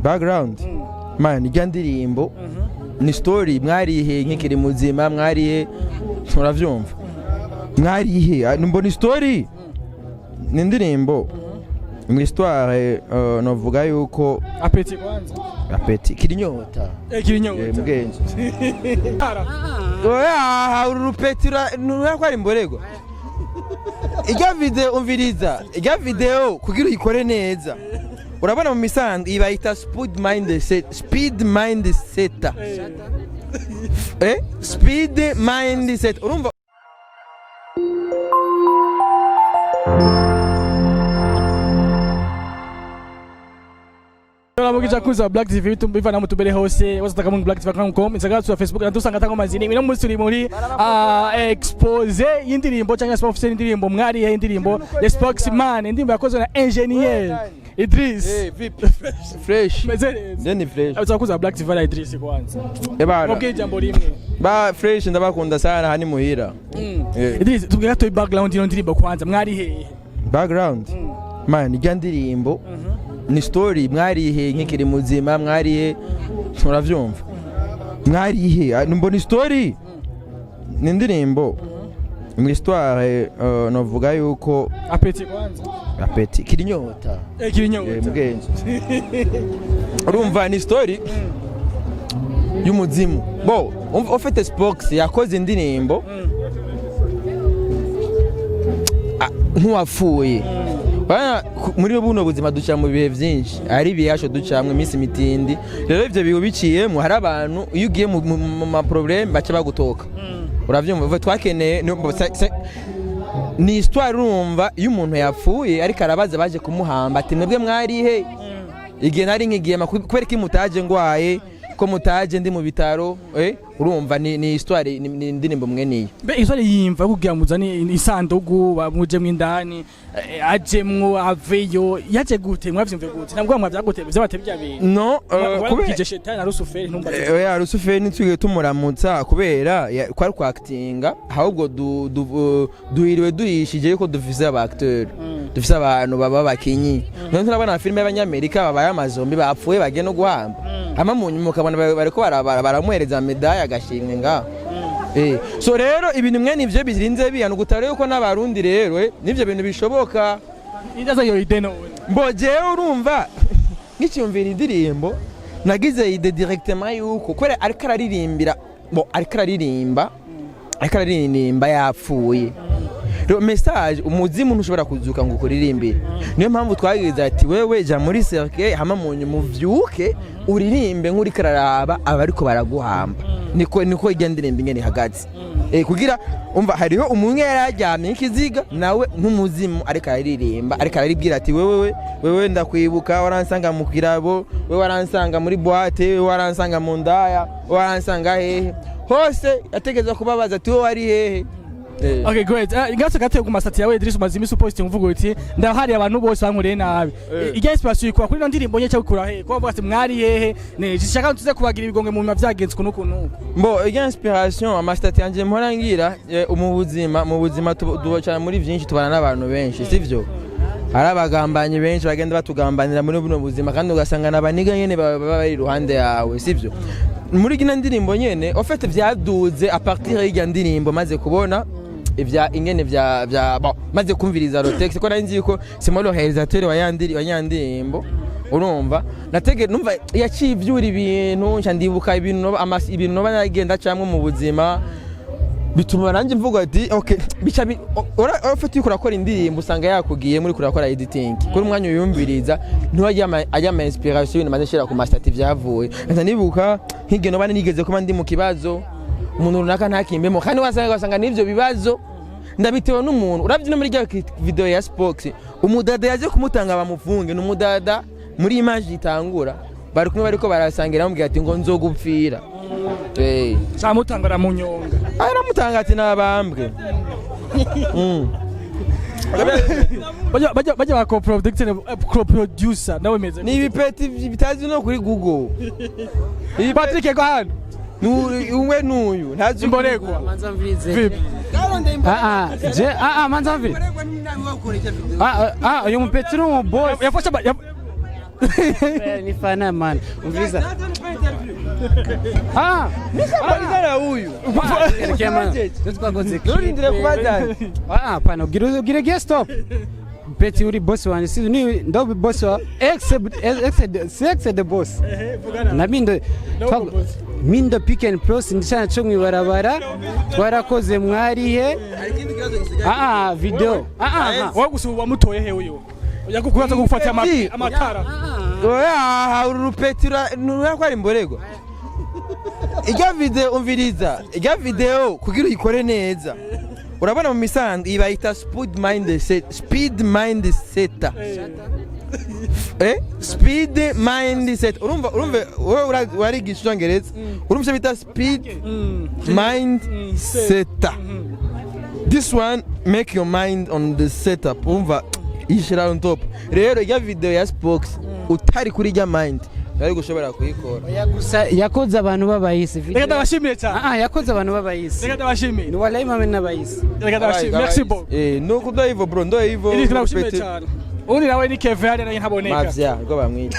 background man ijya ndirimbo ni story mwarihe nk'ikiri muzima mwarihe uravyumva mwarihe mbona story ni ndirimbo mu histoire novuga yuko apeti kwanza apeti kirinyota mugenzi oya urupetira nuko ari mborego ijya video umviriza ijya video kugira uyikore neza urabona mu misango ibayita speed mindset speed mindset urumva Mugija kuza Black TV tumbiva na mutubere hose wasataka mu blacktv.com Instagram na Facebook na dusanga tango mazini ino munsi turi muri expose y'indirimbo cyangwa se officiel y'indirimbo mwari y'indirimbo The Spokesman indirimbo yakozwe na Engineer Idris fresh then fresh azakuza Black TV na Idris kwanza ebara okay jambo rimwe ba fresh ndabakunda sana hani muhira Idris tubwira to background y'ino ndirimbo kwanza mwari he background man ijya ndirimbo ni story mwarihe nk'ikiri muzima mwarihe uravyumva mwarihe mbona story ni ndirimbo mu histoire novuga yuko apeti kwanza apeti kirinyota mugenzi urumva ni story y'umuzimu bo ufite Spox yakoze indirimbo nkuwafuye muri buno buzima duca mu bihe byinshi ari biyasho ducamwe iminsi mitindi rero ivyo bigo biciyemo hari abantu iyo ugiye mu ma problem baca bagutoka uravyumva twakeneye ni histoire urumva iyo umuntu yapfuye ariko arabaza baje kumuhamba ati mwebwe mwarihe igihe nari nkigiye kubera ko mutaje ngwaye ko mutaje ndi mu bitaro urumva ni histoire ni indirimbo mweniye be histoire yimva kugira muzani isandugu bamuje mu indani ajemwo aveyo yaje gute mwavyumve gute nabwo mwavyagute byabatebya bintu no kubera shetani na Rusuferi ntumba oya Rusuferi nitwiye tumuramutsa kubera kwari kwa actinga ahubwo duhiriwe duhishije yuko dufise aba acteur dufise abantu baba bakinyi none turabona filime y'abanyamerika babaye amazombi bapfuye bagiye no guhamba ama munyuma ukabona bariko baramuhereza medaya agashimwe nga so rero ibintu mwe nivyo birinze biyana gutare yuko n'abarundi rero nivyo bintu bishoboka indaza yo ideno mboje urumva nk'icyumvira indirimbo nagize ide directement yuko kwere ariko araririmbira ariko aririmba yapfuye message umuzimu ntushobora kuzuka ngo kuririmbire niyo mpamvu twagize ati wewe ja muri cercle hama munyu muvyuke uririmbe nk'uri kararaba abariko baraguhamba niko ijya ndirimbo ingene hagaze kugira umva hariho umunye yararyamye ikiziga nawe nk'umuzimu ariko araririmba ariko araribwira ati wewe ndakwibuka waransanga mu kirabo wewe waransanga muri boîte wewe waransanga mu ndaya waransanga hehe hose yategeza kubabaza ati wewe ari hehe Okay, great. Igase gateye ku masati yawe Idris Mazimi supposed mvugo uti ndahari abantu bose bankureye nabi. Ijya inspiration ikwa kuri ndirimbo nye cyakura he. Ko bavuga ati mwari hehe? Ne zishaka tuze kubagira ibigonge mu mavyagenze kuno kuno. Mbo ijya inspiration amastati yanje mpora ngira mu buzima duca muri byinshi tubana n'abantu benshi sivyo. Hari abagambanyi benshi bagenda batugambanira muri buno buzima kandi ugasanga nabaniga nyene baba bari ruhande yawe sivyo. Muri gina ndirimbo nyene en fait vyaduze a partir y'ijya ndirimbo maze kubona ivya ingene vya maze kumviriza Rotex ko nari nzi ko c'est le réalisateur wa yandirimbo urumva natege numva yacivyura ibintu nshandibuka ibintu ibintu banagenda cyamwe mu buzima bituma nanje mvuga ati okay bica ofite yuko urakora indirimbo usanga yakugiye muri kurakora editing kuri umwanya uyumviriza ntiwajya ajya inspiration maze shira ku master vyavuye nibuka nk'igeno bane nigeze kuba ndi mu kibazo umuntu runaka ntakimbemo kandi wasanga n'ivyo bibazo ndabitewe n'umuntu uravye no muri rya video ya Spox umudada yaje kumutanga bamufunge n'umudada muri image itangura bari kumwe bariko barasangira bamubwira ati ngo nzogupfira samutangara mu nyonga aramutanga ati nabambwe baje ba co-producer nawe meze ni ibipeti bitazi no kuri Google Patrick ko hano uwe nuyu ntazi imboregwa manza mvirize vipi je manza mvirize uyu mupetero mu boss Ni fana man. Umviriza. Balizana huyu. Twakoze. Nurindire kubazana. Hapana, ugire stop. Peti uri boss wanjye si ni ndo boss wa ex the boss. Na mindo pick and pros ndishana cyo mwibarabara twarakoze mwarihe. Video. Wowe gusuba mutoye he uyo. Yakukubaza kugufatira amatara. Oya, urupetira nuyako ari mborego. Ijya video umviriza. Ijya video kugira uyikore neza. Urabona mu misango ibayita speed mind setter. Speed mind set. Urumva wowe warigisha Icyongereza. Urumva bita speed mind setter. This one make your mind on the setup. Urumva ishira on top. Rero ya video ya Spox utari kuri ya mind. Yari gushobora kuyikora. Yakoze abantu babayise video. Reka ndabashimiye cyane. Yakoze abantu babayise. Reka ndabashimiye. Ni wallahi mame nabayise. Reka ndabashimiye. Merci beaucoup. No kudo hivyo bro, ndo hivyo. Reka ndabashimiye cyane. Uri nawe ni Kevin hadi na ntaboneka. Mavya, rwo bamwita.